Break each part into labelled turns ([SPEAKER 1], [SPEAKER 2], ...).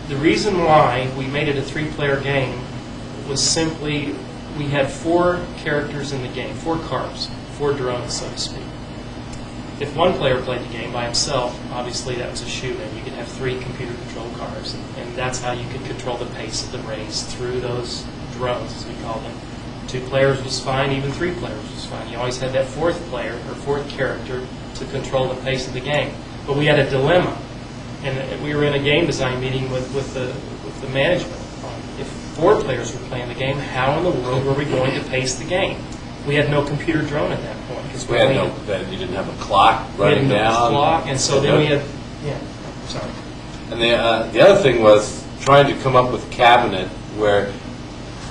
[SPEAKER 1] The reason why we made it a 3-player game was simply we had 4 characters in the game, 4 cars, 4 drones, so to speak. If one player played the game by himself, obviously that was a shoe-in. You could have 3 computer-controlled cars, and that's how you could control the pace of the race through those drones, as we call them. 2 players was fine, even 3 players was fine. You always had that 4th player or 4th character to control the pace of the game. But we had a dilemma, and we were in a game design meeting with the management. If 4 players were playing the game, how in the world were we going to pace the game? We had no computer drone at that point.
[SPEAKER 2] We had no, you didn't have a clock running
[SPEAKER 1] we had no
[SPEAKER 2] down.
[SPEAKER 1] Clock, and so then we had, sorry.
[SPEAKER 2] And the other thing was trying to come up with a cabinet where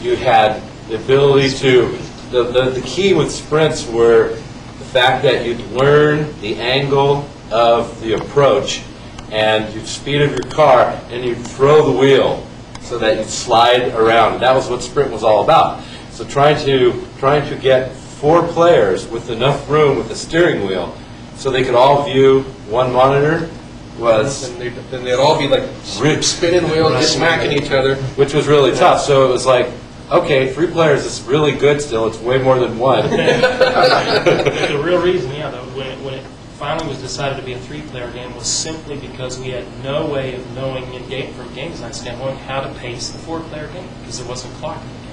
[SPEAKER 2] you had the ability to, the key with sprints were the fact that you'd learn the angle of the approach and you'd speed up your car and you'd throw the wheel so that you'd slide around. And that was what sprint was all about. So trying to get 4 players with enough room with the steering wheel so they could all view one monitor was...
[SPEAKER 3] Then they'd all be like spinning wheels, just smacking each other.
[SPEAKER 2] Which was really tough. So it was like, okay, 3 players is really good still. It's way more than 1.
[SPEAKER 1] The real reason, when it finally was decided to be a 3-player game was simply because we had no way of knowing from a game design standpoint how to pace the 4-player game because there wasn't a clock in the game.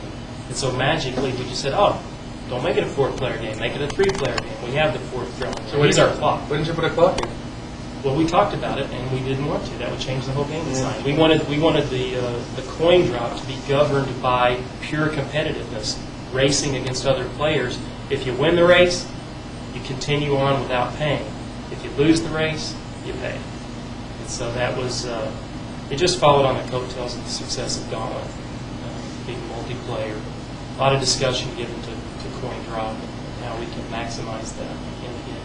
[SPEAKER 1] And so magically we just said, oh, don't make it a 4-player game, make it a 3-player game. We have the 4th drone. So here's our clock.
[SPEAKER 3] Why didn't you put a clock in?
[SPEAKER 1] Well, we talked about it, and we didn't want to. That would change the whole game design. We wanted the coin drop to be governed by pure competitiveness, racing against other players. If you win the race, you continue on without paying. If you lose the race, you pay. And so that was, it just followed on the coattails of the success of Gauntlet, being multiplayer. A lot of discussion given to coin drop and how we can maximize that in the game.